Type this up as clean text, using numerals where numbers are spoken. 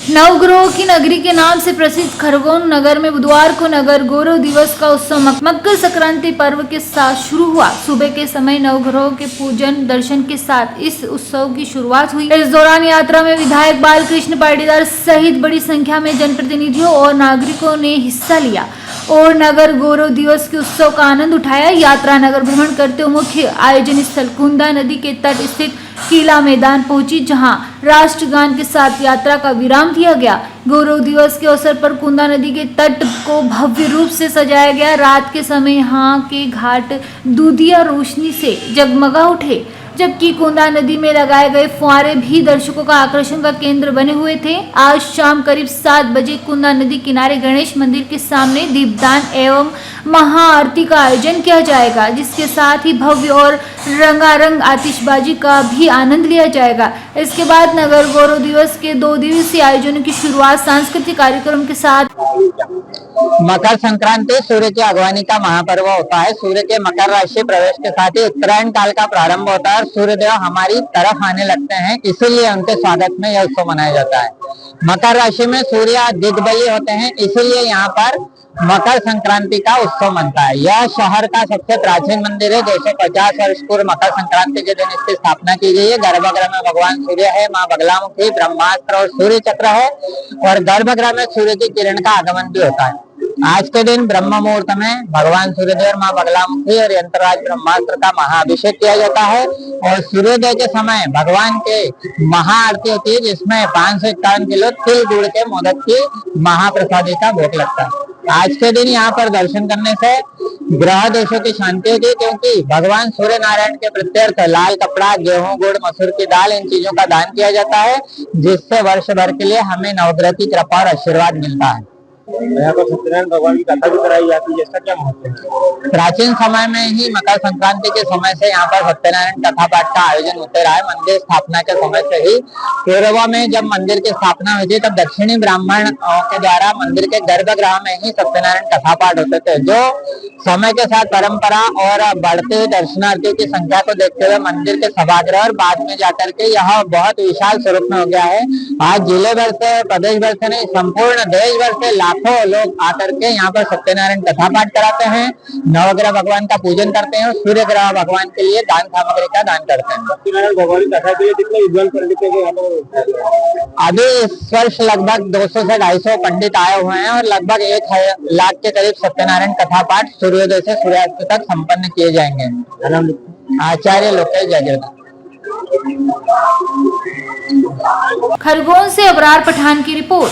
नवग्रहों की नगरी के नाम से प्रसिद्ध खरगोन नगर में बुधवार को नगर गौरव दिवस का उत्सव मकर संक्रांति पर्व के साथ शुरू हुआ। सुबह के समय नवग्रहों के पूजन दर्शन के साथ इस उत्सव की शुरुआत हुई। इस दौरान यात्रा में विधायक बालकृष्ण पाटीदार सहित बड़ी संख्या में जनप्रतिनिधियों और नागरिकों ने हिस्सा लिया और नगर गौरव दिवस के उत्सव का आनंद उठाया। यात्रा नगर भ्रमण करते हुए मुख्य आयोजन स्थल कुंदा नदी के तट स्थित किला मैदान पहुंची, जहां राष्ट्रगान के साथ यात्रा का विराम दिया गया। गौरव दिवस के अवसर पर कुंदा नदी के तट को भव्य रूप से सजाया गया। रात के समय यहां के घाट दूधिया रोशनी से जगमगा उठे, जबकि कुंदा नदी में लगाए गए फुहारे भी दर्शकों का आकर्षण का केंद्र बने हुए थे। आज शाम करीब 7 बजे कुंदा नदी किनारे गणेश मंदिर के सामने दीपदान एवं महाआरती का आयोजन किया जाएगा, जिसके साथ ही भव्य और रंगारंग आतिशबाजी का भी आनंद लिया जाएगा। इसके बाद नगर गौरव दिवस के 2 दिवसीय आयोजनों की शुरुआत सांस्कृतिक कार्यक्रम के साथ। मकर संक्रांति सूर्य की अगवानी का महापर्व होता है। सूर्य के मकर राशि प्रवेश के साथ ही उत्तरायण काल का प्रारंभ होता है और सूर्यदेव हमारी तरफ आने लगते हैं, इसीलिए उनके स्वागत में यह उत्सव मनाया जाता है। मकर राशि में सूर्य दिग्बली होते हैं, इसीलिए यहाँ पर मकर संक्रांति का उत्सव मनता है। यह शहर का सबसे प्राचीन मंदिर है। 250 वर्ष पूर्व मकर संक्रांति के दिन इसकी स्थापना की गई है। गर्भगृह में भगवान सूर्य है, माँ बगलामुखी, ब्रह्मास्त्र और सूर्य चक्र है और गर्भगृह में सूर्य की किरण का आगमन भी होता है। आज के दिन ब्रह्म मुहूर्त में भगवान सूर्यदेव, माँ बगलामुखी और यंत्रराज ब्रह्मास्त्र का महाअभिषेक किया जाता है और सूर्योदय के समय भगवान के महाआरती होती है, जिसमें 551 किलो तिल गुड़ के मोदक की महाप्रसादी का भोग लगता है। आज के दिन यहाँ पर दर्शन करने से ग्रह दोषों की शांति होती है, क्योंकि भगवान सूर्य नारायण के प्रत्यर्थ लाल कपड़ा, गेहूं, गुड़, मसूर की दाल, इन चीजों का दान किया जाता है, जिससे वर्ष भर के लिए हमें नवग्रह की कृपा और आशीर्वाद मिलता है। यहाँ पर सत्यनारायण भगवान की कथा भी कराई जाती है, इसका क्या महत्व है? प्राचीन समय में ही मकर संक्रांति के समय से यहाँ पर सत्यनारायण कथा पाठ का आयोजन होते रहा है। मंदिर स्थापना के समय से ही पूर्व में जब मंदिर की स्थापना हुई थी, तब दक्षिणी ब्राह्मण के द्वारा मंदिर के गर्भगृह में ही सत्यनारायण कथा पाठ होते थे, जो समय के साथ परंपरा और बढ़ते हुए दर्शनार्थियों की संख्या को देखते हुए मंदिर के सभागृह और बाद में जाकर के यह बहुत विशाल स्वरूप में हो गया है। आज जिले भर से, प्रदेश भर से नहीं, संपूर्ण देश भर से लाखों लोग आकर के यहाँ पर सत्यनारायण कथा पाठ कराते हैं, नवग्रह भगवान का पूजन करते हैं और सूर्य ग्रह भगवान के लिए दान सामग्री का दान करते हैं। सत्यनारायण भगवान की कथा के लिए कितने विद्वान पंडित है यहाँ पर? अभी इस वर्ष लगभग 200 से 250 पंडित आए हुए हैं और लगभग 1 लाख के करीब सत्यनारायण कथा पाठ सूर्योदय से सूर्यास्त तक संपन्न किए जाएंगे। आचार्य लोकेश जयगिरधर। खरगोन से अबरार पठान की रिपोर्ट।